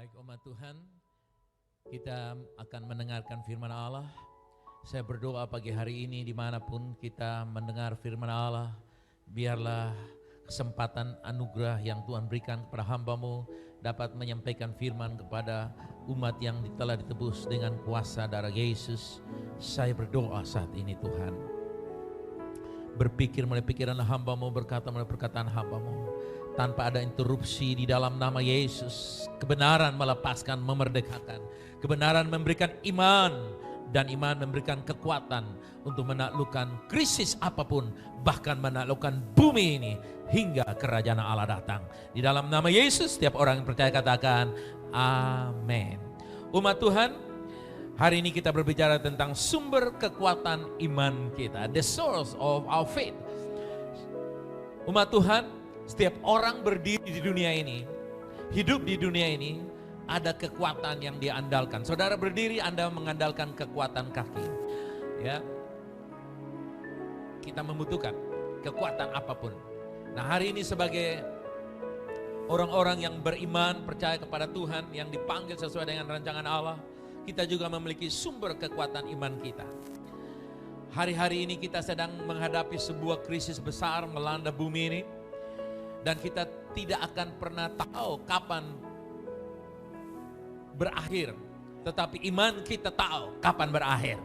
Baik umat Tuhan, kita akan mendengarkan firman Allah. Saya berdoa pagi hari ini dimanapun kita mendengar firman Allah, biarlah kesempatan anugerah yang Tuhan berikan kepada hamba-Mu dapat menyampaikan firman kepada umat yang telah ditebus dengan kuasa darah Yesus. Saya berdoa saat ini Tuhan, berpikir mulai pikiran hamba-Mu, berkata mulai perkataan hamba-Mu, tanpa ada interupsi di dalam nama Yesus. Kebenaran melepaskan, memerdekakan. Kebenaran memberikan iman, dan iman memberikan kekuatan untuk menaklukkan krisis apapun, bahkan menaklukkan bumi ini hingga kerajaan Allah datang. Di dalam nama Yesus, setiap orang yang percaya katakan amin. Umat Tuhan, hari ini kita berbicara tentang sumber kekuatan iman kita, the source of our faith. Umat Tuhan, setiap orang berdiri di dunia ini, hidup di dunia ini, ada kekuatan yang dia andalkan. Saudara berdiri, Anda mengandalkan kekuatan kaki. Ya, kita membutuhkan kekuatan apapun. Nah, hari ini sebagai orang-orang yang beriman, percaya kepada Tuhan, yang dipanggil sesuai dengan rancangan Allah, kita juga memiliki sumber kekuatan iman kita. Hari-hari ini kita sedang menghadapi sebuah krisis besar melanda bumi ini, dan kita tidak akan pernah tahu kapan berakhir, tetapi iman kita tahu kapan berakhir.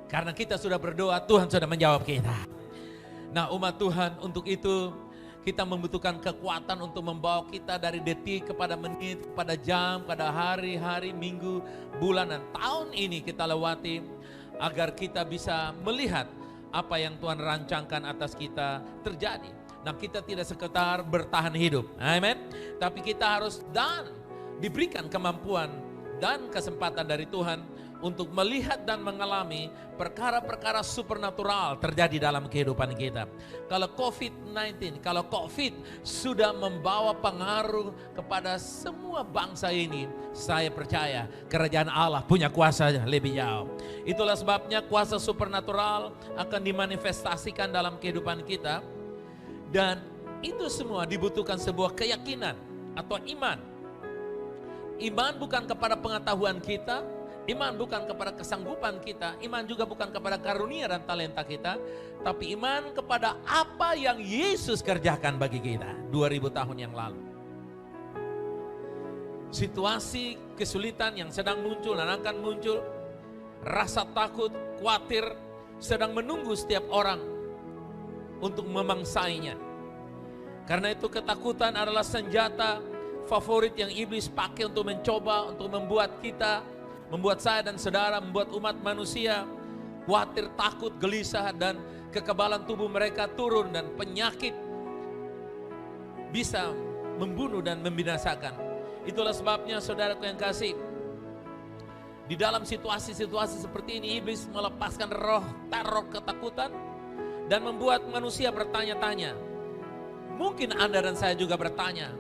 Karena kita sudah berdoa, Tuhan sudah menjawab kita. Nah umat Tuhan, untuk itu kita membutuhkan kekuatan untuk membawa kita dari detik kepada menit, kepada jam, kepada hari-hari, minggu, bulan, dan tahun ini kita lewati, agar kita bisa melihat apa yang Tuhan rancangkan atas kita terjadi. Nah kita tidak sekedar bertahan hidup, amin. Tapi kita harus diberikan kemampuan dan kesempatan dari Tuhan untuk melihat dan mengalami perkara-perkara supernatural terjadi dalam kehidupan kita. Kalau COVID-19, kalau COVID sudah membawa pengaruh kepada semua bangsa ini, saya percaya kerajaan Allah punya kuasa lebih jauh. Itulah sebabnya kuasa supernatural akan dimanifestasikan dalam kehidupan kita. Dan itu semua dibutuhkan sebuah keyakinan atau iman. Iman bukan kepada pengetahuan kita, iman bukan kepada kesanggupan kita, iman juga bukan kepada karunia dan talenta kita, tapi iman kepada apa yang Yesus kerjakan bagi kita 2000 tahun yang lalu. Situasi kesulitan yang sedang muncul dan akan muncul, rasa takut, khawatir sedang menunggu setiap orang untuk memangsainya. Karena itu ketakutan adalah senjata favorit yang iblis pakai untuk mencoba, untuk membuat kita, membuat saya dan saudara, membuat umat manusia khawatir, takut, gelisah, dan kekebalan tubuh mereka turun, dan penyakit bisa membunuh dan membinasakan. Itulah sebabnya saudaraku yang kasih, di dalam situasi-situasi seperti ini iblis melepaskan roh teror ketakutan dan membuat manusia bertanya-tanya. Mungkin Anda dan saya juga bertanya,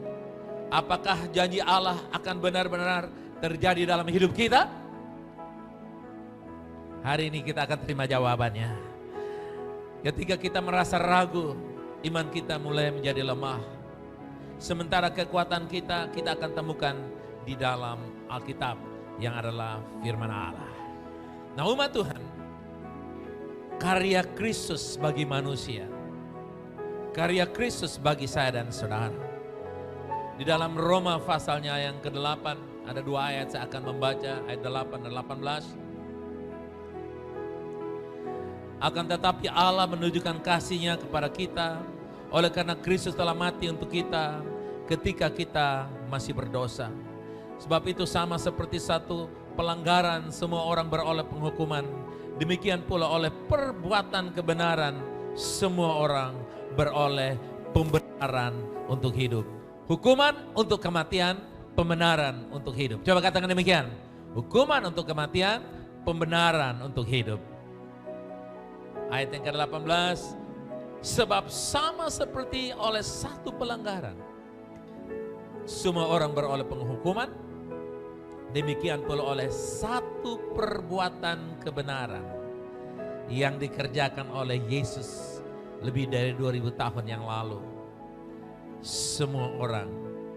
apakah janji Allah akan benar-benar terjadi dalam hidup kita? Hari ini kita akan terima jawabannya. Ketika kita merasa ragu, iman kita mulai menjadi lemah. Sementara kekuatan kita akan temukan di dalam Alkitab yang adalah firman Allah. Nah umat Tuhan, karya Kristus bagi manusia, karya Kristus bagi saya dan saudara. Di dalam Roma pasalnya yang ke-8, ada 2 ayat saya akan membaca, ayat 8 dan 18. Akan tetapi Allah menunjukkan kasih-Nya kepada kita, oleh karena Kristus telah mati untuk kita ketika kita masih berdosa. Sebab itu sama seperti satu pelanggaran semua orang beroleh penghukuman, demikian pula oleh perbuatan kebenaran semua orang beroleh pembenaran untuk hidup. Hukuman untuk kematian, pembenaran untuk hidup. Coba katakan demikian. Hukuman untuk kematian, pembenaran untuk hidup. Ayat yang ke-18. Sebab sama seperti oleh satu pelanggaran semua orang beroleh penghukuman, demikian pula oleh satu perbuatan kebenaran yang dikerjakan oleh Yesus lebih dari 2000 tahun yang lalu, semua orang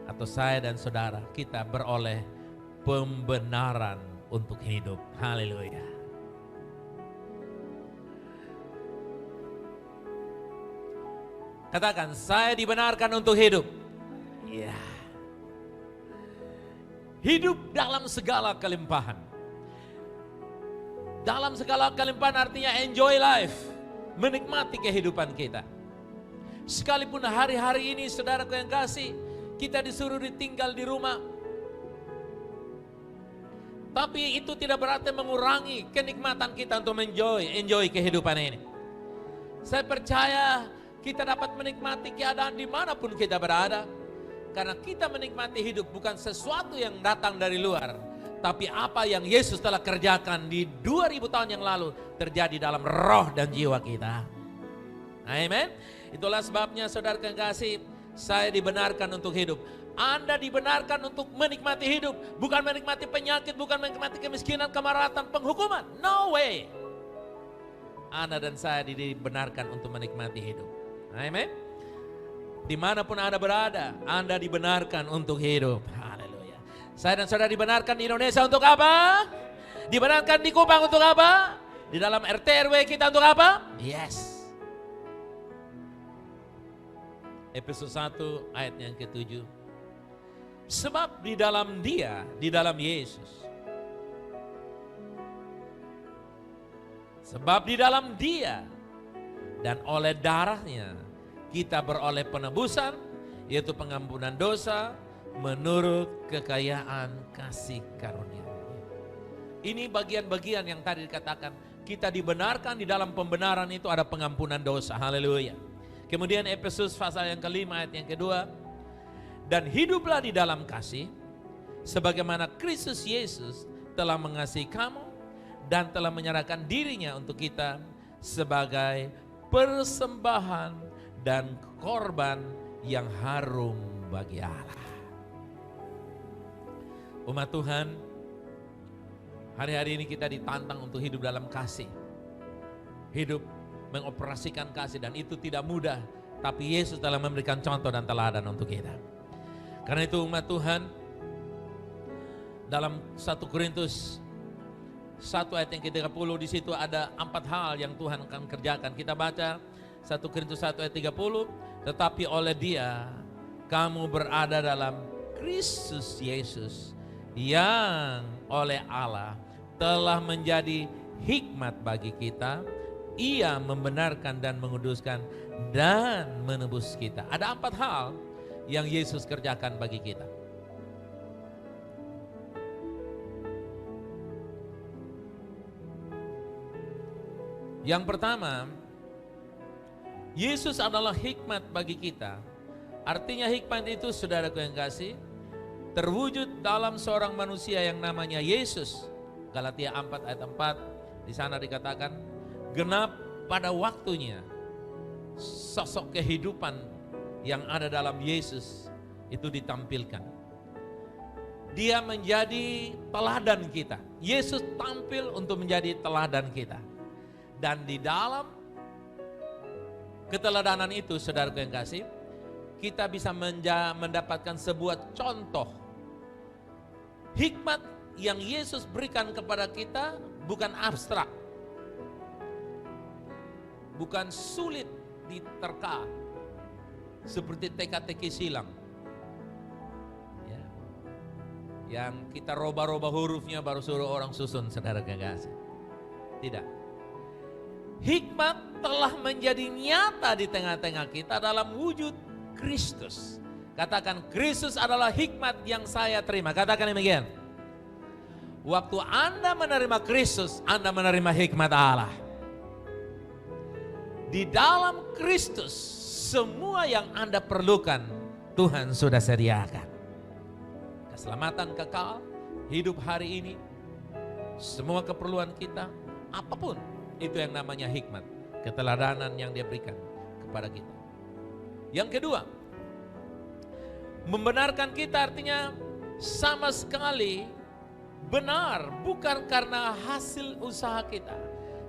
atau saya dan saudara kita beroleh pembenaran untuk hidup. Haleluya. Katakan, saya dibenarkan untuk hidup. Ya. Hidup dalam segala kelimpahan. Dalam segala kelimpahan artinya enjoy life. Menikmati kehidupan kita. Sekalipun hari-hari ini saudaraku yang kasih, kita disuruh ditinggal di rumah. Tapi itu tidak berarti mengurangi kenikmatan kita untuk enjoy kehidupan ini. Saya percaya kita dapat menikmati keadaan dimanapun kita berada. Karena kita menikmati hidup bukan sesuatu yang datang dari luar. Tapi apa yang Yesus telah kerjakan di 2000 tahun yang lalu terjadi dalam roh dan jiwa kita. Amen. Itulah sebabnya saudara yang kasih, saya dibenarkan untuk hidup. Anda dibenarkan untuk menikmati hidup. Bukan menikmati penyakit, bukan menikmati kemiskinan, kemaratan, penghukuman. No way. Anda dan saya dibenarkan untuk menikmati hidup. Amen. Dimanapun Anda berada, Anda dibenarkan untuk hidup. Haleluya. Saya dan saudara dibenarkan di Indonesia untuk apa? Dibenarkan di Kupang untuk apa? Di dalam RT RW kita untuk apa? Yes. Efesus 1 ayat yang ke-7. Sebab di dalam Dia, di dalam Yesus. Sebab di dalam Dia dan oleh darahnya kita beroleh penebusan, yaitu pengampunan dosa menurut kekayaan kasih karunia. Ini bagian-bagian yang tadi dikatakan, kita dibenarkan di dalam pembenaran itu ada pengampunan dosa. Haleluya. Kemudian Efesus pasal yang kelima ayat yang kedua, dan hiduplah di dalam kasih, sebagaimana Kristus Yesus telah mengasihi kamu dan telah menyerahkan dirinya untuk kita sebagai persembahan dan korban yang harum bagi Allah. Umat Tuhan, hari-hari ini kita ditantang untuk hidup dalam kasih. Hidup mengoperasikan kasih, dan itu tidak mudah. Tapi Yesus telah memberikan contoh dan teladan untuk kita. Karena itu umat Tuhan, dalam 1 Korintus 1 ayat yang ke-30, di situ ada 4 hal yang Tuhan akan kerjakan. Kita baca 1 Korintus 1 ayat 30, tetapi oleh Dia kamu berada dalam Kristus Yesus, yang oleh Allah telah menjadi hikmat bagi kita. Ia membenarkan dan menguduskan dan menebus kita. Ada 4 hal yang Yesus kerjakan bagi kita. Yang pertama, Yesus adalah hikmat bagi kita. Artinya hikmat itu, saudaraku yang kasih, terwujud dalam seorang manusia yang namanya Yesus. Galatia 4 ayat 4, di sana dikatakan, genap pada waktunya sosok kehidupan yang ada dalam Yesus itu ditampilkan. Dia menjadi teladan kita. Yesus tampil untuk menjadi teladan kita. Dan di dalam keteladanan itu, saudaraku yang kasih, kita bisa mendapatkan sebuah contoh. Hikmat yang Yesus berikan kepada kita bukan abstrak, bukan sulit diterka seperti teka-teki silang, ya, yang kita roba-roba hurufnya baru suruh orang susun, saudara yang kasih. Tidak. Hikmat telah menjadi nyata di tengah-tengah kita dalam wujud Kristus. Katakan, Kristus adalah hikmat yang saya terima. Katakan demikian. Waktu Anda menerima Kristus, Anda menerima hikmat Allah. Di dalam Kristus, semua yang Anda perlukan, Tuhan sudah sediakan. Keselamatan kekal, hidup hari ini, semua keperluan kita, apapun, itu yang namanya hikmat, keteladanan yang Dia berikan kepada kita. Yang kedua, membenarkan kita artinya sama sekali benar, bukan karena hasil usaha kita.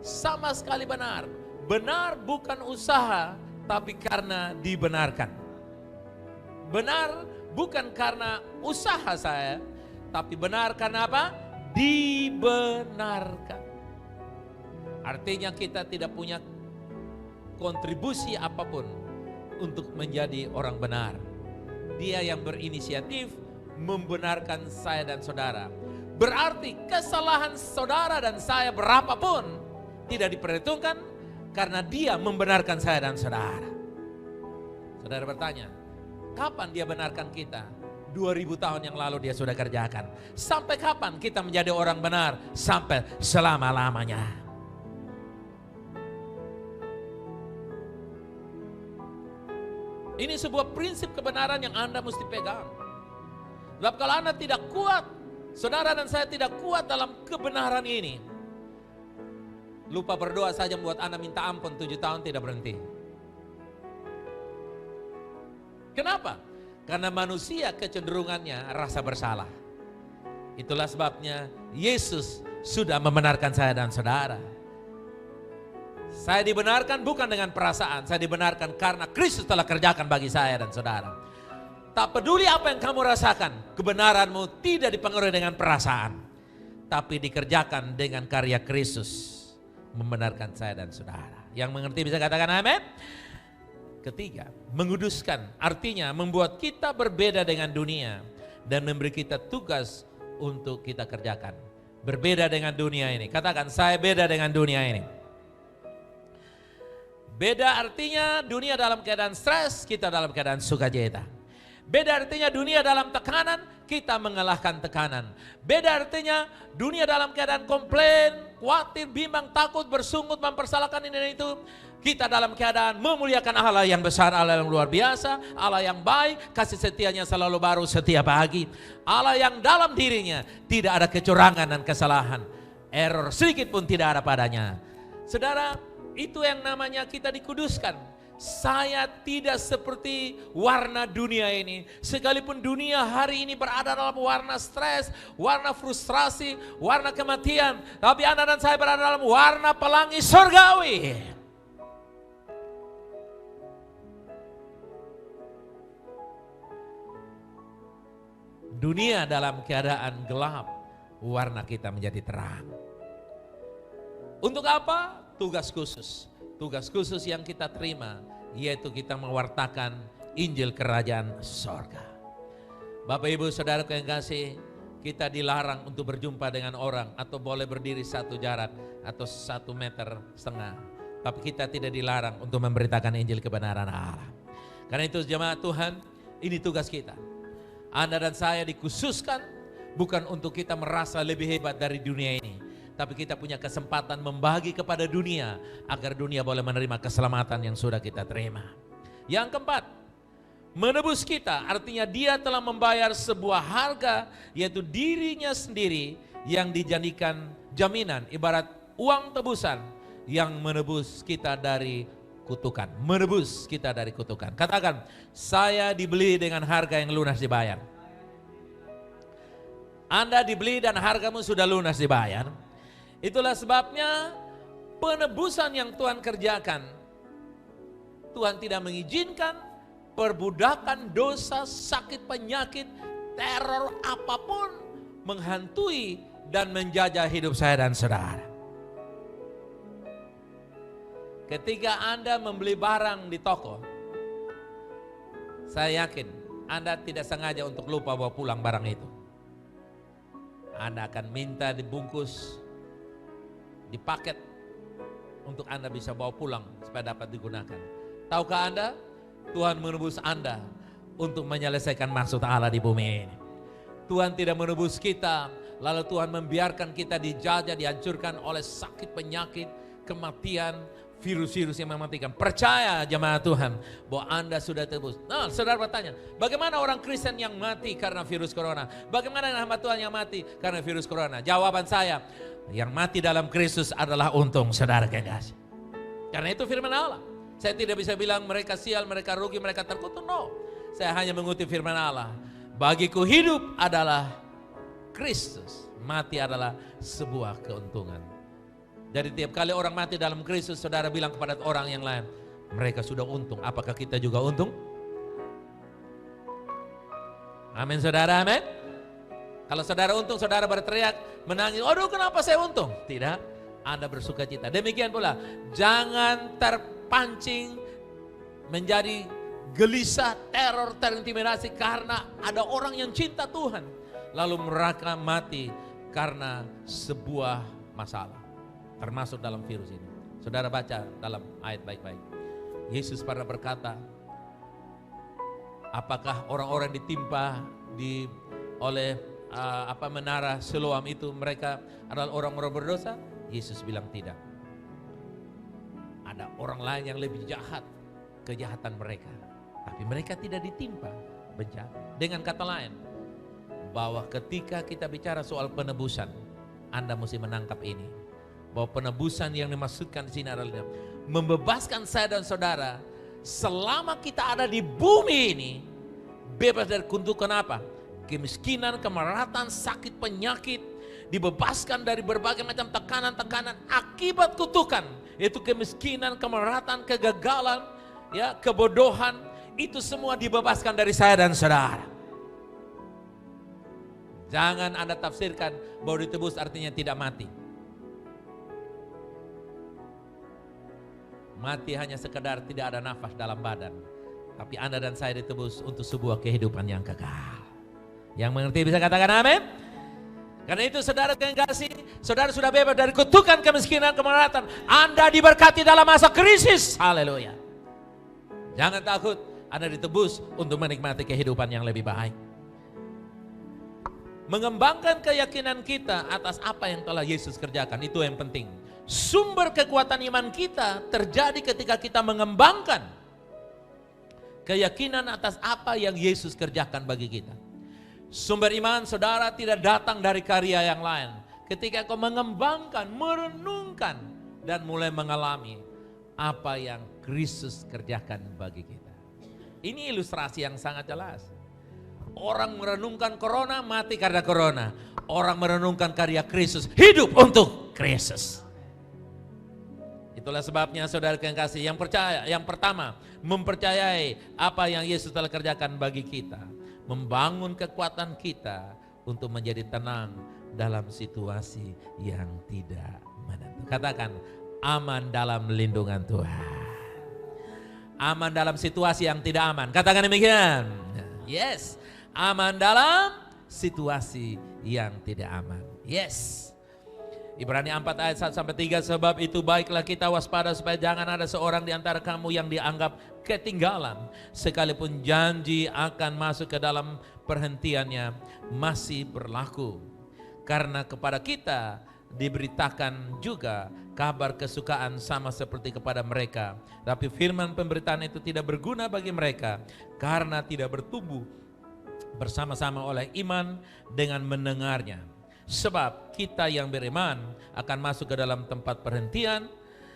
Sama sekali benar. Benar bukan usaha, tapi karena dibenarkan. Benar bukan karena usaha saya, tapi benar karena apa? Dibenarkan. Artinya kita tidak punya kontribusi apapun untuk menjadi orang benar. Dia yang berinisiatif membenarkan saya dan saudara. Berarti kesalahan saudara dan saya berapapun tidak diperhitungkan karena dia membenarkan saya dan saudara. Saudara bertanya, kapan dia benarkan kita? 2000 tahun yang lalu dia sudah kerjakan. Sampai kapan kita menjadi orang benar? Sampai selama-lamanya. Ini sebuah prinsip kebenaran yang Anda mesti pegang. Sebab kalau Anda tidak kuat, saudara dan saya tidak kuat dalam kebenaran ini, lupa berdoa saja membuat Anda minta ampun 7 tahun tidak berhenti. Kenapa? Karena manusia kecenderungannya rasa bersalah. Itulah sebabnya Yesus sudah membenarkan saya dan saudara. Saya dibenarkan bukan dengan perasaan, saya dibenarkan karena Kristus telah kerjakan bagi saya dan saudara. Tak peduli apa yang kamu rasakan, kebenaranmu tidak dipengaruhi dengan perasaan, tapi dikerjakan dengan karya Kristus membenarkan saya dan saudara. Yang mengerti bisa katakan amin. Ketiga, menguduskan, artinya membuat kita berbeda dengan dunia dan memberi kita tugas untuk kita kerjakan. Berbeda dengan dunia ini. Katakan, saya beda dengan dunia ini. Beda artinya dunia dalam keadaan stres, kita dalam keadaan sukacita. Beda artinya dunia dalam tekanan, kita mengalahkan tekanan. Beda artinya dunia dalam keadaan komplain, khawatir, bimbang, takut, bersungut, mempersalahkan ini dan itu. Kita dalam keadaan memuliakan Allah yang besar, Allah yang luar biasa, Allah yang baik, kasih setianya selalu baru setiap pagi. Allah yang dalam dirinya tidak ada kecurangan dan kesalahan. Error sedikit pun tidak ada padanya. Saudara, itu yang namanya kita dikuduskan. Saya tidak seperti warna dunia ini. Sekalipun dunia hari ini berada dalam warna stres, warna frustrasi, warna kematian. Tapi Anda dan saya berada dalam warna pelangi surgawi. Dunia dalam keadaan gelap, warna kita menjadi terang. Untuk apa? Tugas khusus. Tugas khusus yang kita terima, yaitu kita mewartakan Injil Kerajaan Sorga. Bapak Ibu Saudara yang kasih, kita dilarang untuk berjumpa dengan orang atau boleh berdiri satu jarak atau 1,5 meter. Tapi kita tidak dilarang untuk memberitakan Injil kebenaran Allah. Karena itu jemaat Tuhan, ini tugas kita. Anda dan saya dikhususkan bukan untuk kita merasa lebih hebat dari dunia ini. Tapi kita punya kesempatan membagi kepada dunia agar dunia boleh menerima keselamatan yang sudah kita terima. Yang keempat, menebus kita artinya dia telah membayar sebuah harga yaitu dirinya sendiri yang dijadikan jaminan ibarat uang tebusan yang menebus kita dari kutukan. Menebus kita dari kutukan. Katakan, saya dibeli dengan harga yang lunas dibayar. Anda dibeli dan hargamu sudah lunas dibayar. Itulah sebabnya penebusan yang Tuhan kerjakan, Tuhan tidak mengizinkan perbudakan dosa, sakit, penyakit, teror apapun menghantui dan menjajah hidup saya dan saudara. Ketika Anda membeli barang di toko, saya yakin Anda tidak sengaja untuk lupa bawa pulang barang itu. Anda akan minta dibungkus, dipaket untuk Anda bisa bawa pulang supaya dapat digunakan. Tahukah Anda, Tuhan menebus Anda untuk menyelesaikan maksud Allah di bumi ini. Tuhan tidak menebus kita, lalu Tuhan membiarkan kita dijajah, dihancurkan oleh sakit, penyakit, kematian, virus-virus yang mematikan. Percaya jemaat Tuhan bahwa Anda sudah tebus. Nah, saudara bertanya, bagaimana orang Kristen yang mati karena virus corona? Bagaimana hamba Tuhan yang mati karena virus corona? Jawaban saya, yang mati dalam Kristus adalah untung, saudara kekasih. Karena itu firman Allah. Saya tidak bisa bilang mereka sial, mereka rugi, mereka terkutuk. No, saya hanya mengutip firman Allah. Bagiku hidup adalah Kristus, mati adalah sebuah keuntungan. Jadi tiap kali orang mati dalam Kristus, saudara bilang kepada orang yang lain, mereka sudah untung. Apakah kita juga untung? Amin saudara, amin. Kalau saudara untung, saudara berteriak, menangis, aduh kenapa saya untung? Tidak, Anda bersuka cita. Demikian pula, jangan terpancing menjadi gelisah, teror, terintimidasi karena ada orang yang cinta Tuhan. Lalu mereka mati karena sebuah masalah. Termasuk dalam virus ini. Saudara baca dalam ayat baik-baik. Yesus pernah berkata, apakah orang-orang ditimpa oleh menara Siloam itu mereka adalah orang-orang berdosa? Yesus bilang tidak. Ada orang lain yang lebih jahat kejahatan mereka, tapi mereka tidak ditimpa bencana. Dengan kata lain, bahwa ketika kita bicara soal penebusan, Anda mesti menangkap ini, bahwa penebusan yang dimaksudkan di sini adalah membebaskan saya dan saudara selama kita ada di bumi ini, bebas dari kutukan apa? Kemiskinan, kemeratan, sakit, penyakit, dibebaskan dari berbagai macam tekanan-tekanan akibat kutukan, yaitu kemiskinan, kemeratan, kegagalan, ya, kebodohan, itu semua dibebaskan dari saya dan saudara. Jangan Anda tafsirkan bahwa ditebus artinya tidak mati. Mati hanya sekedar tidak ada nafas dalam badan. Tapi Anda dan saya ditebus untuk sebuah kehidupan yang kekal. Yang mengerti bisa katakan amin? Karena itu saudara yang kasih, saudara sudah bebas dari kutukan kemiskinan, kemeratan. Anda diberkati dalam masa krisis. Haleluya. Jangan takut, Anda ditebus untuk menikmati kehidupan yang lebih baik. Mengembangkan keyakinan kita atas apa yang telah Yesus kerjakan, itu yang penting. Sumber kekuatan iman kita terjadi ketika kita mengembangkan keyakinan atas apa yang Yesus kerjakan bagi kita. Sumber iman saudara tidak datang dari karya yang lain. Ketika kau mengembangkan, merenungkan, dan mulai mengalami apa yang Kristus kerjakan bagi kita. Ini ilustrasi yang sangat jelas. Orang merenungkan corona, mati karena corona. Orang merenungkan karya Kristus, hidup untuk Kristus. Itulah sebabnya saudara yang kasih, yang percaya, yang pertama, mempercayai apa yang Yesus telah kerjakan bagi kita. Membangun kekuatan kita untuk menjadi tenang dalam situasi yang tidak menentu. Katakan, aman dalam lindungan Tuhan. Aman dalam situasi yang tidak aman. Katakan demikian. Yes. Aman dalam situasi yang tidak aman. Yes. Ibrani 4 ayat 1-3, sebab itu baiklah kita waspada supaya jangan ada seorang di antara kamu yang dianggap ketinggalan, sekalipun janji akan masuk ke dalam perhentiannya masih berlaku. Karena kepada kita diberitakan juga kabar kesukaan sama seperti kepada mereka, tapi firman pemberitaan itu tidak berguna bagi mereka karena tidak bertumbuh bersama-sama oleh iman dengan mendengarnya. Sebab kita yang beriman akan masuk ke dalam tempat perhentian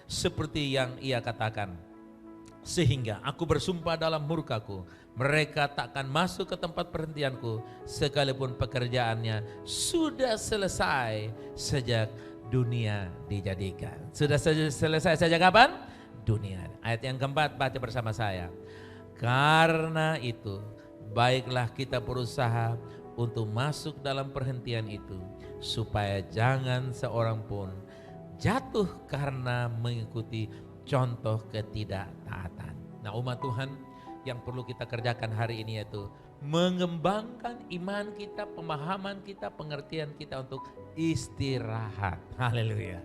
seperti yang ia katakan. Sehingga aku bersumpah dalam murkaku, mereka takkan masuk ke tempat perhentianku sekalipun pekerjaannya sudah selesai sejak dunia dijadikan. Sudah selesai sejak kapan? Dunia. Ayat yang keempat, baca bersama saya. Karena itu baiklah kita berusaha untuk masuk dalam perhentian itu, supaya jangan seorang pun jatuh karena mengikuti contoh ketidaktaatan. Nah, umat Tuhan, yang perlu kita kerjakan hari ini yaitu mengembangkan iman kita, pemahaman kita, pengertian kita untuk istirahat. Haleluya.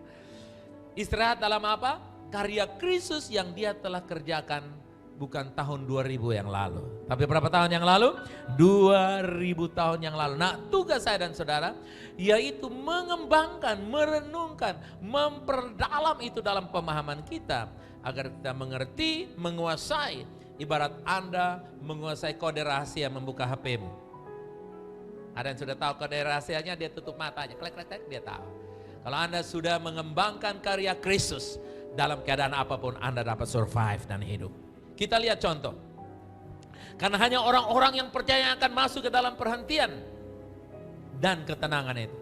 Istirahat dalam apa? Karya Kristus yang Dia telah kerjakan. Bukan tahun 2000 yang lalu, tapi berapa tahun yang lalu? 2000 tahun yang lalu. Nah, tugas saya dan saudara yaitu mengembangkan, merenungkan, memperdalam itu dalam pemahaman kita agar kita mengerti, menguasai. Ibarat Anda menguasai kode rahasia membuka HP-mu. Ada yang sudah tahu kode rahasianya, dia tutup matanya, klek-klek dia tahu. Kalau Anda sudah mengembangkan karya Kristus, dalam keadaan apapun Anda dapat survive dan hidup. Kita lihat contoh. Karena hanya orang-orang yang percaya akan masuk ke dalam perhentian dan ketenangan itu.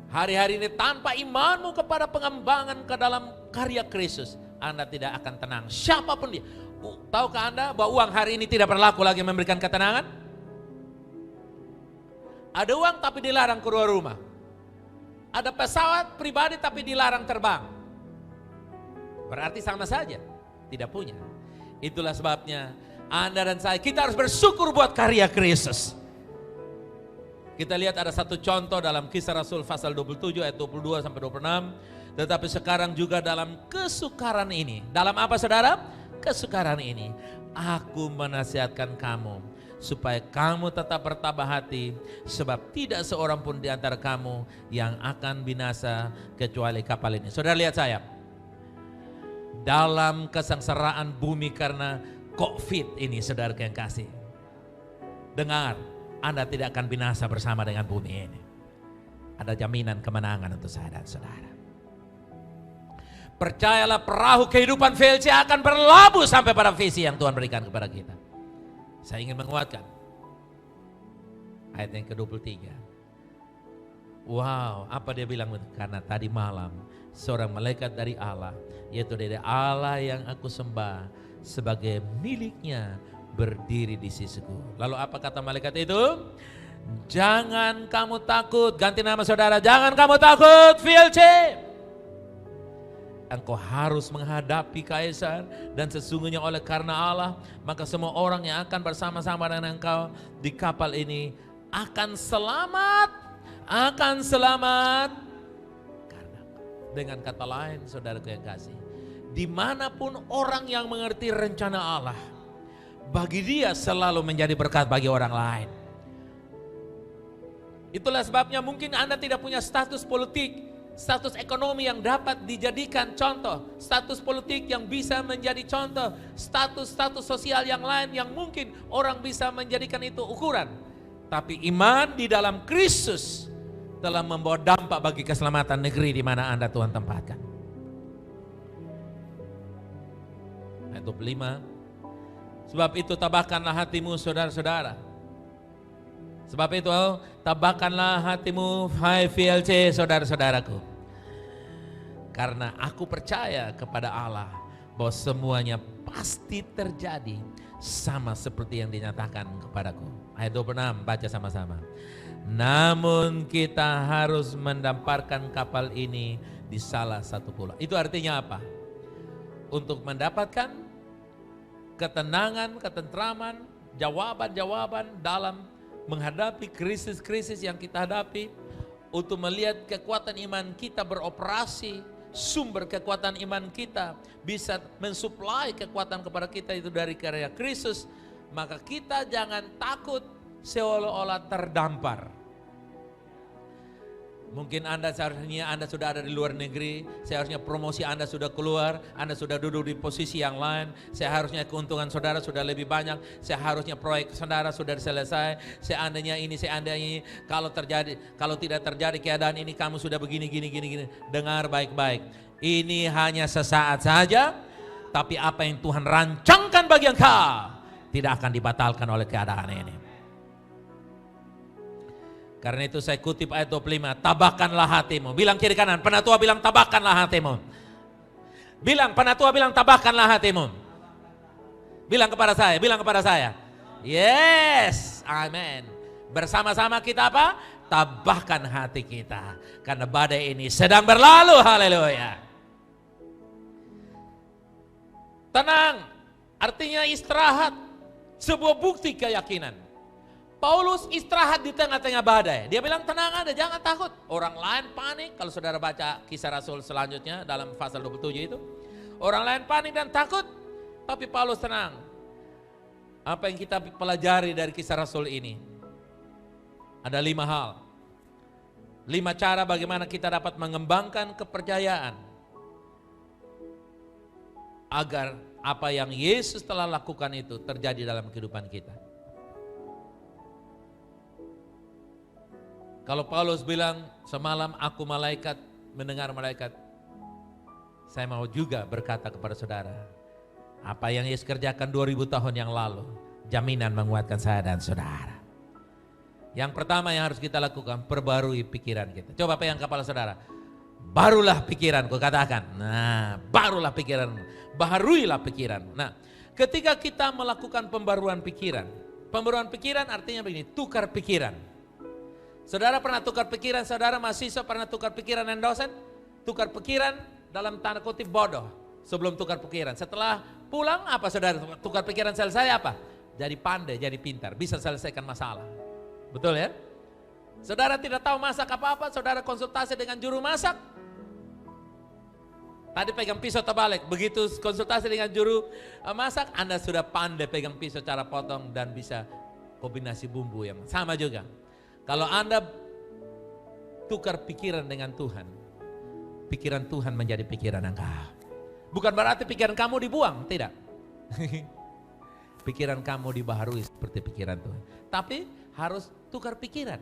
Hari-hari ini tanpa imanmu kepada pengembangan ke dalam karya Kristus, Anda tidak akan tenang. Siapapun dia. Tahukah Anda bahwa uang hari ini tidak berlaku lagi memberikan ketenangan? Ada uang tapi dilarang keluar rumah. Ada pesawat pribadi tapi dilarang terbang. Berarti sama saja, tidak punya. Itulah sebabnya Anda dan saya, kita harus bersyukur buat karya Kristus. Kita lihat ada satu contoh dalam Kisah Rasul pasal 27 ayat 22 sampai 26. Tetapi sekarang juga dalam kesukaran ini. Dalam apa saudara? Kesukaran ini. Aku menasihatkan kamu supaya kamu tetap bertabah hati, sebab tidak seorang pun di antara kamu yang akan binasa kecuali kapal ini. Saudara lihat saya. Dalam kesengsaraan bumi karena COVID ini, saudara yang kasih. Dengar, Anda tidak akan binasa bersama dengan bumi ini. Ada jaminan kemenangan untuk saya dan saudara. Percayalah, perahu kehidupan VLC akan berlabuh sampai pada visi yang Tuhan berikan kepada kita. Saya ingin menguatkan ayat yang ke-23. Wow, apa dia bilang? Karena tadi malam seorang malaikat dari Allah, yaitu dari Allah yang aku sembah sebagai miliknya, berdiri di sisiku. Lalu apa kata malaikat itu? Jangan kamu takut. Ganti nama saudara, jangan kamu takut VLC. Engkau harus menghadapi kaisar, dan sesungguhnya oleh karena Allah, maka semua orang yang akan bersama-sama dengan engkau di kapal ini akan selamat, akan selamat. Karena dengan kata lain, saudaraku yang kasih, dimanapun orang yang mengerti rencana Allah, bagi dia selalu menjadi berkat bagi orang lain. Itulah sebabnya mungkin Anda tidak punya status politik, status ekonomi yang dapat dijadikan contoh, status politik yang bisa menjadi contoh, status sosial yang lain yang mungkin orang bisa menjadikan itu ukuran. Tapi iman di dalam Kristus telah membawa dampak bagi keselamatan negeri di mana Anda Tuhan tempatkan. Ayat 25. Sebab itu tabahkanlah hatimu saudara-saudara. Sebab itu tabahkanlah hatimu, hai VLC, saudara-saudaraku. Karena aku percaya kepada Allah bahwa semuanya pasti terjadi sama seperti yang dinyatakan kepadaku. Ayat 26, baca sama-sama. Namun kita harus mendamparkan kapal ini di salah satu pulau. Itu artinya apa? Untuk mendapatkan ketenangan, ketentraman, jawaban-jawaban dalam menghadapi krisis-krisis yang kita hadapi, untuk melihat kekuatan iman kita beroperasi, sumber kekuatan iman kita bisa mensuplai kekuatan kepada kita itu dari karya Kristus, maka kita jangan takut seolah-olah terdampar. Mungkin seharusnya Anda sudah ada di luar negeri, seharusnya promosi Anda sudah keluar, Anda sudah duduk di posisi yang lain, seharusnya keuntungan saudara sudah lebih banyak, seharusnya proyek saudara sudah selesai, seandainya ini, kalau tidak terjadi keadaan ini, kamu sudah begini. Dengar baik-baik, ini hanya sesaat saja, tapi apa yang Tuhan rancangkan bagi engkau tidak akan dibatalkan oleh keadaan ini. Karena itu saya kutip ayat 25, tabahkanlah hatimu. Bilang kiri kanan, penatua bilang tabahkanlah hatimu. Penatua bilang tabahkanlah hatimu. Bilang kepada saya. Yes, amin. Bersama-sama kita apa? Tabahkan hati kita. Karena badai ini sedang berlalu, haleluya. Tenang, artinya istirahat. Sebuah bukti keyakinan. Paulus istirahat di tengah-tengah badai. Dia bilang tenang Anda, jangan takut. Orang lain panik. Kalau saudara baca Kisah Rasul selanjutnya dalam pasal 27 itu. Orang lain panik dan takut. Tapi Paulus tenang. Apa yang kita pelajari dari Kisah Rasul ini? Ada 5 hal. 5 cara bagaimana kita dapat mengembangkan kepercayaan. Agar apa yang Yesus telah lakukan itu terjadi dalam kehidupan kita. Kalau Paulus bilang semalam aku mendengar malaikat, saya mau juga berkata kepada saudara, apa yang Yesus kerjakan 2000 tahun yang lalu, jaminan menguatkan saya dan saudara. Yang pertama yang harus kita lakukan, perbarui pikiran kita. Coba pegang kepala saudara, barulah pikiranku, katakan. Nah, barulah pikiran, baharuilah pikiran. Nah, ketika kita melakukan pembaruan pikiran artinya begini, tukar pikiran. Saudara pernah tukar pikiran, saudara mahasiswa pernah tukar pikiran dengan dosen? Tukar pikiran dalam tanda kutip bodoh sebelum tukar pikiran. Setelah pulang apa saudara? Tukar pikiran selesai apa? Jadi pandai, jadi pintar, bisa selesaikan masalah. Betul ya? Saudara tidak tahu masak apa-apa, saudara konsultasi dengan juru masak. Tadi pegang pisau terbalik, begitu konsultasi dengan juru masak, Anda sudah pandai pegang pisau cara potong dan bisa kombinasi bumbu yang sama juga. Kalau Anda tukar pikiran dengan Tuhan, pikiran Tuhan menjadi pikiran engkau. Bukan berarti pikiran kamu dibuang, tidak. Pikiran kamu dibaharui seperti pikiran Tuhan. Tapi harus tukar pikiran.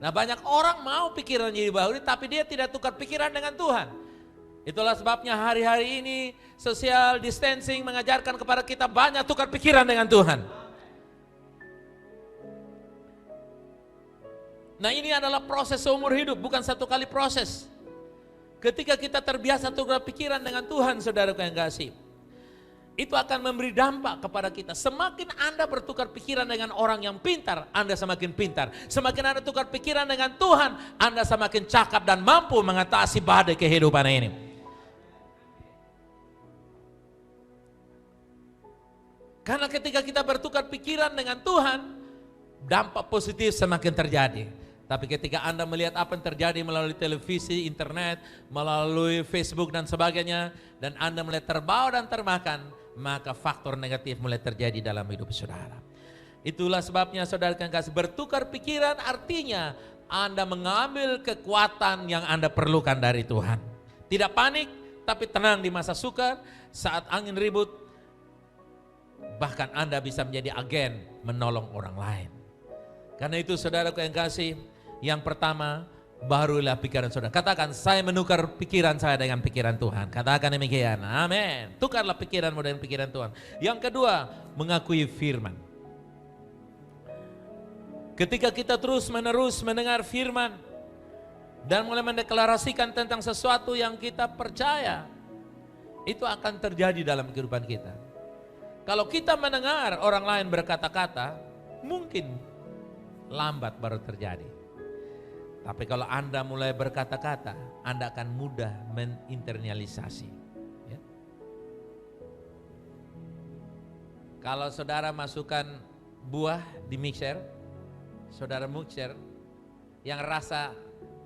Nah banyak orang mau pikirannya dibaharui tapi dia tidak tukar pikiran dengan Tuhan. Itulah sebabnya hari-hari ini social distancing mengajarkan kepada kita banyak tukar pikiran dengan Tuhan. Nah ini adalah proses seumur hidup, bukan satu kali proses. Ketika kita terbiasa tukar pikiran dengan Tuhan, saudaraku yang kasih, itu akan memberi dampak kepada kita. Semakin Anda bertukar pikiran dengan orang yang pintar, Anda semakin pintar. Semakin Anda tukar pikiran dengan Tuhan, Anda semakin cakap dan mampu mengatasi badai kehidupan ini. Karena ketika kita bertukar pikiran dengan Tuhan, dampak positif semakin terjadi. Tapi ketika Anda melihat apa yang terjadi melalui televisi, internet, melalui Facebook dan sebagainya, dan Anda mulai terbawa dan termakan, maka faktor negatif mulai terjadi dalam hidup saudara. Itulah sebabnya saudara yang kasih, bertukar pikiran artinya Anda mengambil kekuatan yang Anda perlukan dari Tuhan. Tidak panik, tapi tenang di masa sukar, saat angin ribut. Bahkan Anda bisa menjadi agen menolong orang lain. Karena itu saudaraku yang kasih, yang pertama, barulah pikiran saudara. Katakan, saya menukar pikiran saya dengan pikiran Tuhan. Katakan demikian, amin. Tukarlah pikiranmu dengan pikiran Tuhan. Yang kedua, mengakui firman. Ketika kita terus menerus mendengar firman dan mulai mendeklarasikan tentang sesuatu yang kita percaya, itu akan terjadi dalam kehidupan kita. Kalau kita mendengar orang lain berkata-kata, mungkin lambat baru terjadi. Tapi kalau Anda mulai berkata-kata, Anda akan mudah meninternalisasi. Ya. Kalau saudara masukkan buah di mixer, saudara mixer, yang rasa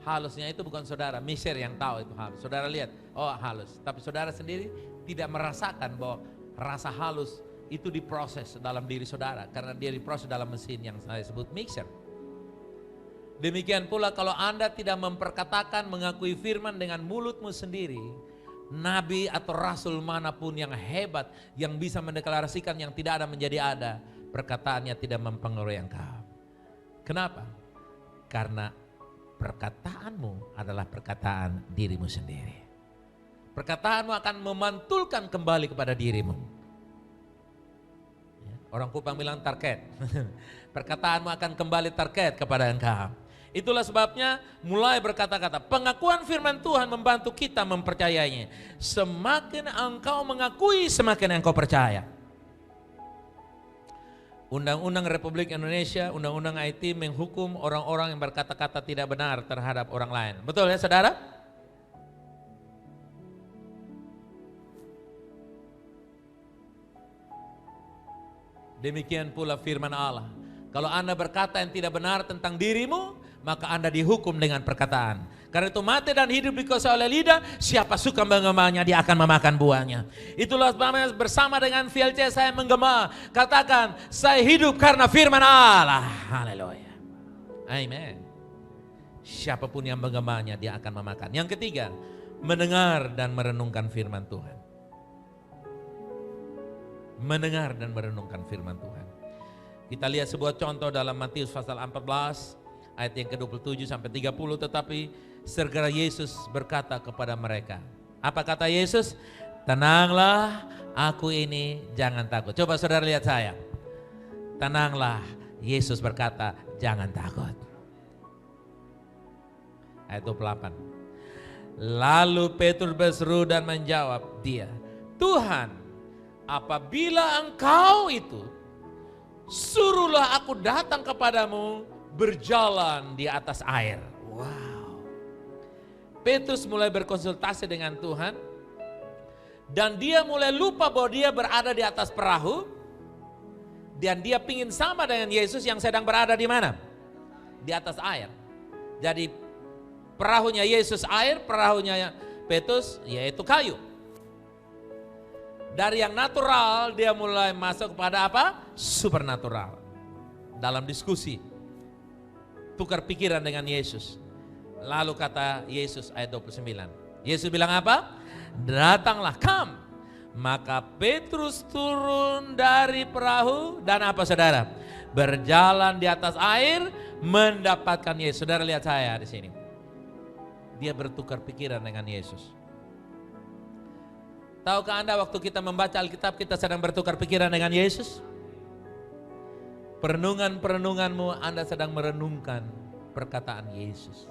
halusnya itu bukan saudara, mixer yang tahu itu halus. Saudara lihat, oh halus. Tapi saudara sendiri tidak merasakan bahwa rasa halus itu diproses dalam diri saudara, karena dia diproses dalam mesin yang saya sebut mixer. Demikian pula kalau Anda tidak memperkatakan, mengakui firman dengan mulutmu sendiri, nabi atau rasul manapun yang hebat, yang bisa mendeklarasikan yang tidak ada menjadi ada, perkataannya tidak mempengaruhi engkau. Kenapa? Karena perkataanmu adalah perkataan dirimu sendiri. Perkataanmu akan memantulkan kembali kepada dirimu. Orang Kupang bilang target. Perkataanmu akan kembali target kepada engkau. Itulah sebabnya mulai berkata-kata. Pengakuan firman Tuhan membantu kita mempercayainya. Semakin engkau mengakui, semakin engkau percaya. Undang-undang Republik Indonesia, Undang-undang IT menghukum orang-orang yang berkata-kata tidak benar terhadap orang lain. Betul ya saudara? Demikian pula firman Allah. Kalau Anda berkata yang tidak benar tentang dirimu, maka Anda dihukum dengan perkataan. Karena itu mati dan hidup dikuasai oleh lidah, siapa suka menggemanya dia akan memakan buahnya. Itulah sebabnya bersama dengan VLC saya menggema. Katakan, saya hidup karena firman Allah. Haleluya. Amen. Siapapun yang menggemanya dia akan memakan. Yang ketiga, mendengar dan merenungkan firman Tuhan. Mendengar dan merenungkan firman Tuhan. Kita lihat sebuah contoh dalam Matius pasal 14 ayat yang ke-27 sampai 30, tetapi segera Yesus berkata kepada mereka. Apa kata Yesus? Tenanglah, aku ini, jangan takut. Coba saudara lihat saya. Tenanglah, Yesus berkata, jangan takut. Ayat 28. Lalu Petrus berseru dan menjawab dia, Tuhan, apabila engkau itu, suruhlah aku datang kepadamu berjalan di atas air. Wow. Petrus mulai berkonsultasi dengan Tuhan dan dia mulai lupa bahwa dia berada di atas perahu dan dia pingin sama dengan Yesus yang sedang berada di mana? Di atas air. Jadi perahunya Yesus air, perahunya Petrus yaitu kayu. Dari yang natural dia mulai masuk kepada apa? Supernatural. Dalam diskusi, tukar pikiran dengan Yesus. Lalu kata Yesus ayat 29. Yesus bilang apa? Datanglah, come. Maka Petrus turun dari perahu dan apa saudara? Berjalan di atas air mendapatkan Yesus. Saudara lihat saya di sini. Dia bertukar pikiran dengan Yesus. Tahukah Anda waktu kita membaca Alkitab kita sedang bertukar pikiran dengan Yesus? Perenungan-perenunganmu Anda sedang merenungkan perkataan Yesus.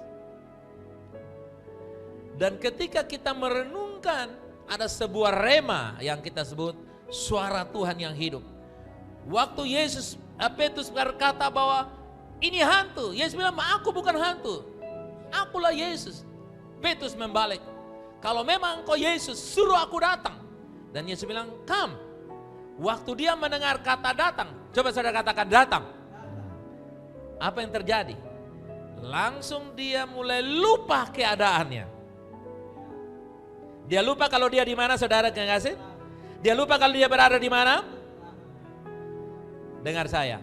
Dan ketika kita merenungkan, ada sebuah rema yang kita sebut suara Tuhan yang hidup. Waktu Petrus berkata bahwa ini hantu, Yesus bilang, aku bukan hantu, akulah Yesus. Petrus membalik, kalau memang engkau Yesus, suruh aku datang. Dan Yesus bilang, come. Waktu dia mendengar kata datang, coba saudara katakan datang. Apa yang terjadi? Langsung dia mulai lupa keadaannya. Dia lupa kalau dia di mana, saudara kekasih? Dia lupa kalau dia berada di mana? Dengar saya.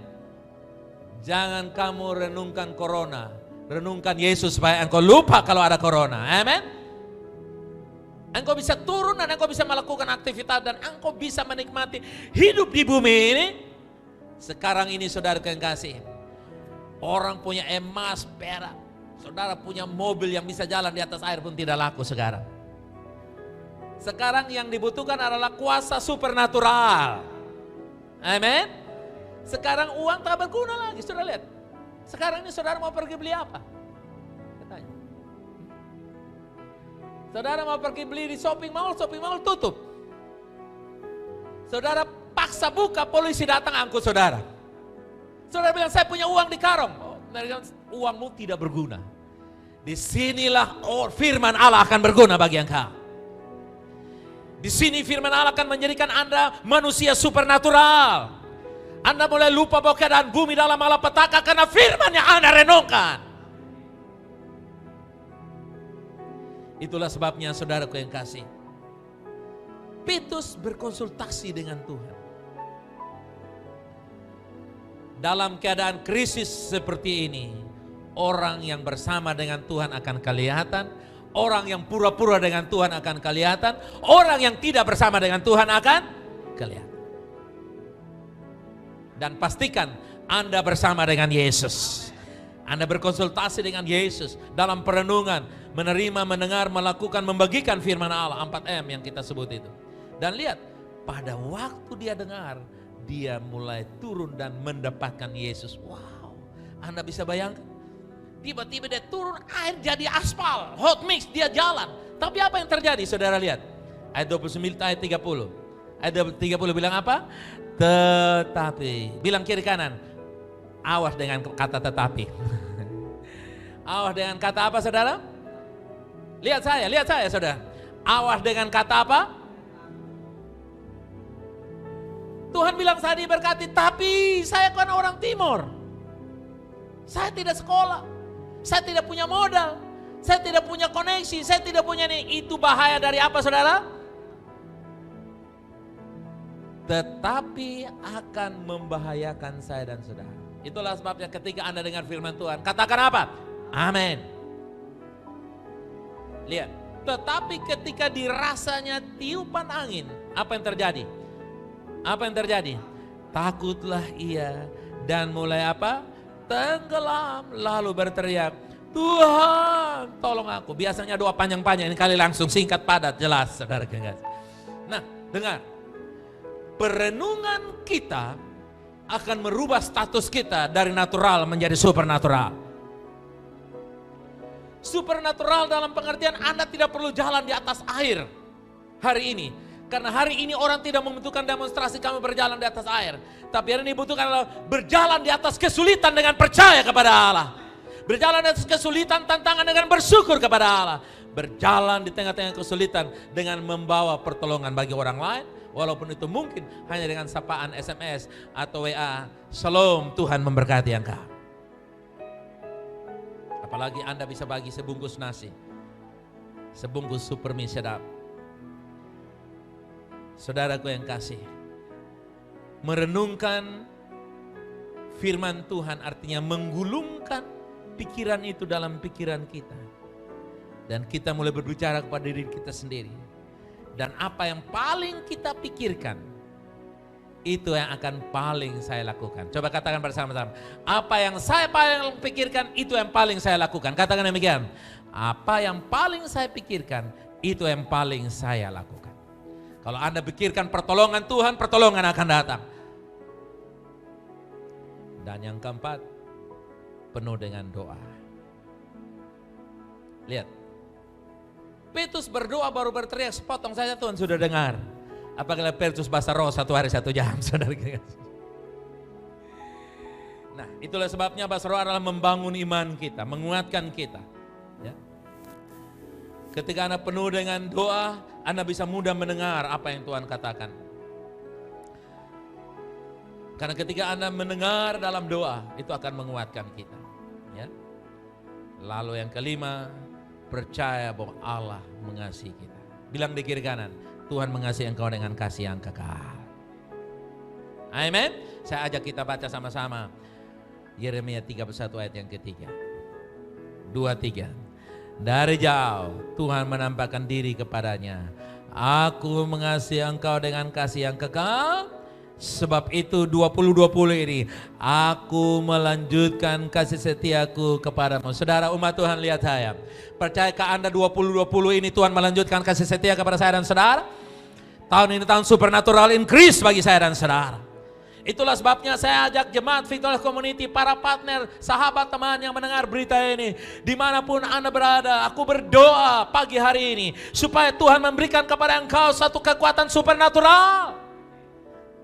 Jangan kamu renungkan corona, renungkan Yesus supaya engkau lupa kalau ada corona. Amen. Engkau bisa turun dan engkau bisa melakukan aktivitas dan engkau bisa menikmati hidup di bumi ini. Sekarang ini saudara kekasih, orang punya emas, perak, saudara punya mobil yang bisa jalan di atas air pun tidak laku sekarang. Sekarang yang dibutuhkan adalah kuasa supernatural. Amin. Sekarang uang tak berguna lagi. Saudara lihat. Sekarang ini saudara mau pergi beli apa? Katanya. Saudara mau pergi beli di shopping mall tutup. Saudara paksa buka, polisi datang angkut saudara. Saudara bilang saya punya uang di karung. Oh, uangmu tidak berguna. Disinilah firman Allah akan berguna bagi engkau. Di sini firman Allah akan menjadikan Anda manusia supernatural. Anda mulai lupa bahwa keadaan bumi dalam malapetaka karena firman yang Anda renungkan. Itulah sebabnya saudaraku yang kasih. Petrus berkonsultasi dengan Tuhan. Dalam keadaan krisis seperti ini, orang yang bersama dengan Tuhan akan kelihatan. Orang yang pura-pura dengan Tuhan akan kelihatan. Orang yang tidak bersama dengan Tuhan akan kelihatan. Dan pastikan Anda bersama dengan Yesus. Anda berkonsultasi dengan Yesus dalam perenungan, menerima, mendengar, melakukan, membagikan firman Allah 4M yang kita sebut itu. Dan lihat, pada waktu dia dengar, dia mulai turun dan mendapatkan Yesus. Wow, Anda bisa bayangkan? Tiba-tiba dia turun, air jadi aspal, hot mix, dia jalan. Tapi apa yang terjadi? Saudara lihat. Ayat 29, ayat 30. Ayat 30 bilang apa? Tetapi. Bilang kiri kanan. Awas dengan kata tetapi. Awas dengan kata apa saudara? Lihat saya saudara. Awas dengan kata apa? Tuhan bilang saya diberkati, tapi saya kan orang timur. Saya tidak sekolah. Saya tidak punya modal, saya tidak punya koneksi, saya tidak punya ini. Itu bahaya dari apa saudara? Tetapi akan membahayakan saya dan saudara. Itulah sebabnya ketika Anda dengar firman Tuhan, katakan apa? Amin. Lihat, tetapi ketika dirasanya tiupan angin, apa yang terjadi? Apa yang terjadi? Takutlah ia dan mulai apa? Tenggelam, lalu berteriak, Tuhan tolong aku. Biasanya doa panjang-panjang, ini kali langsung singkat padat jelas saudara kekasih. Nah dengar, perenungan kita akan merubah status kita dari natural menjadi supernatural. Supernatural dalam pengertian Anda tidak perlu jalan di atas air hari ini. Karena hari ini orang tidak membutuhkan demonstrasi kami berjalan di atas air. Tapi yang dibutuhkan adalah berjalan di atas kesulitan dengan percaya kepada Allah. Berjalan di atas kesulitan, tantangan dengan bersyukur kepada Allah. Berjalan di tengah-tengah kesulitan dengan membawa pertolongan bagi orang lain. Walaupun itu mungkin hanya dengan sapaan SMS atau WA. Shalom, Tuhan memberkati engkau. Apalagi Anda bisa bagi sebungkus nasi, sebungkus super mie sedap. Saudaraku yang kasih, merenungkan firman Tuhan artinya menggulungkan pikiran itu dalam pikiran kita. Dan kita mulai berbicara kepada diri kita sendiri. Dan apa yang paling kita pikirkan, itu yang akan paling saya lakukan. Coba katakan bersama-sama. Apa yang saya paling pikirkan, itu yang paling saya lakukan. Katakan demikian. Apa yang paling saya pikirkan, itu yang paling saya lakukan. Kalau Anda pikirkan pertolongan Tuhan, pertolongan akan datang. Dan yang keempat, penuh dengan doa. Lihat. Petrus berdoa baru berteriak sepotong saja Tuhan sudah dengar. Apakah Petrus bahasa roh 1 hari 1 jam, saudara. Nah, itulah sebabnya bahasa roh adalah membangun iman kita, menguatkan kita. Ya. Ketika Anda penuh dengan doa, Anda bisa mudah mendengar apa yang Tuhan katakan. Karena ketika Anda mendengar dalam doa, itu akan menguatkan kita. Ya. Lalu yang kelima, percaya bahwa Allah mengasihi kita. Bilang di kiri kanan, Tuhan mengasihi engkau dengan kasih yang kekal. Amin. Saya ajak kita baca sama-sama. Yeremia 31 ayat yang ketiga. 2-3. Dari jauh Tuhan menampakkan diri kepadanya. Aku mengasihi engkau dengan kasih yang kekal. Sebab itu 20-20 ini aku melanjutkan kasih setiaku kepadamu. Saudara umat Tuhan, lihat saya. Percayakah Anda 20-20 ini Tuhan melanjutkan kasih setia kepada saya dan saudara? Tahun ini tahun supernatural increase bagi saya dan saudara. Itulah sebabnya saya ajak jemaat Victorious Community, para partner, sahabat, teman yang mendengar berita ini, dimanapun Anda berada, aku berdoa pagi hari ini supaya Tuhan memberikan kepada engkau satu kekuatan supernatural.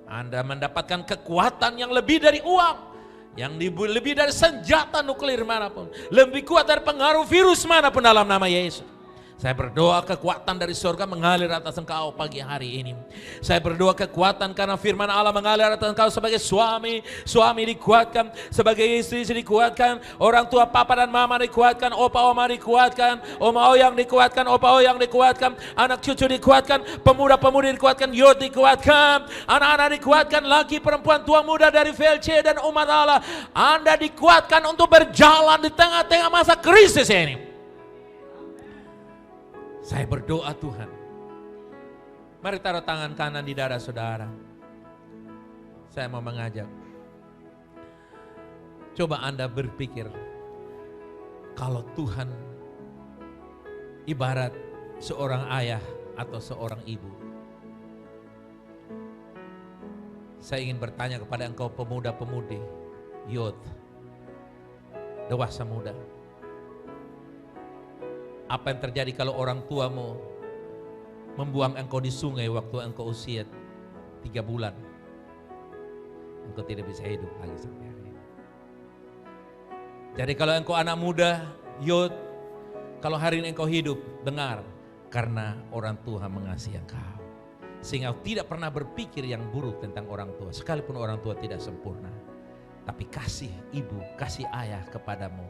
Anda mendapatkan kekuatan yang lebih dari uang, yang lebih dari senjata nuklir manapun, lebih kuat dari pengaruh virus manapun dalam nama Yesus. Saya berdoa kekuatan dari surga mengalir atas engkau pagi hari ini. Saya berdoa kekuatan karena firman Allah mengalir atas engkau sebagai suami. Suami dikuatkan, sebagai istri dikuatkan, orang tua papa dan mama dikuatkan, opa oma dikuatkan, oma oyang dikuatkan, opa oyang dikuatkan, anak cucu dikuatkan, pemuda-pemudi dikuatkan, youth dikuatkan, anak-anak dikuatkan, laki perempuan tua muda dari VLC dan umat Allah. Anda dikuatkan untuk berjalan di tengah-tengah masa krisis ini. Saya berdoa Tuhan. Mari taruh tangan kanan di dada saudara. Saya mau mengajak. Coba Anda berpikir. Kalau Tuhan ibarat seorang ayah atau seorang ibu. Saya ingin bertanya kepada engkau pemuda-pemudi, youth, dewasa muda. Apa yang terjadi kalau orang tuamu membuang engkau di sungai waktu engkau usia 3 bulan? Engkau tidak bisa hidup lagi sampai hari ini. Jadi kalau engkau anak muda, youth, kalau hari ini engkau hidup, dengar, karena orang tua mengasihi engkau. Sehingga tidak pernah berpikir yang buruk tentang orang tua, sekalipun orang tua tidak sempurna. Tapi kasih ibu, kasih ayah kepadamu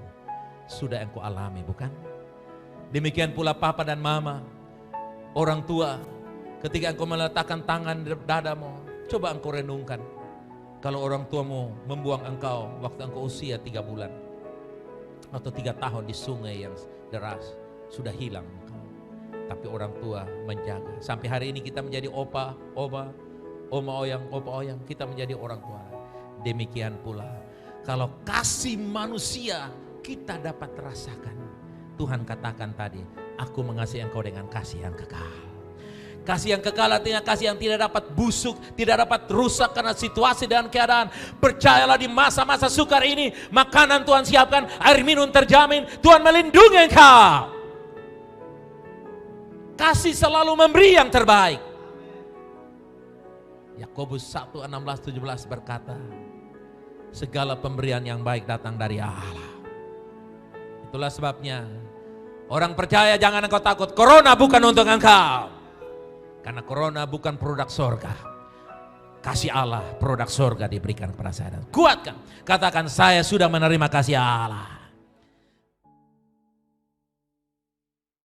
sudah engkau alami, bukan? Demikian pula papa dan mama, orang tua, ketika engkau meletakkan tangan di dadamu, coba engkau renungkan. Kalau orang tuamu membuang engkau waktu engkau usia 3 bulan atau 3 tahun di sungai yang deras, sudah hilang engkau. Tapi orang tua menjaga. Sampai hari ini kita menjadi opa, oma, oyang, opa oyang, kita menjadi orang tua. Demikian pula, kalau kasih manusia kita dapat rasakan. Tuhan katakan tadi, aku mengasihi engkau dengan kasih yang kekal. Kasih yang kekal artinya kasih yang tidak dapat busuk, tidak dapat rusak karena situasi dan keadaan. Percayalah di masa-masa sukar ini, makanan Tuhan siapkan, air minum terjamin, Tuhan melindungi engkau. Kasih selalu memberi yang terbaik. Yakobus 1:16-17 berkata, segala pemberian yang baik datang dari Allah. Itulah sebabnya orang percaya jangan engkau takut. Corona bukan untuk engkau. Karena corona bukan produk sorga. Kasih Allah, produk sorga diberikan kepada saya. Kuatkan, katakan saya sudah menerima kasih Allah.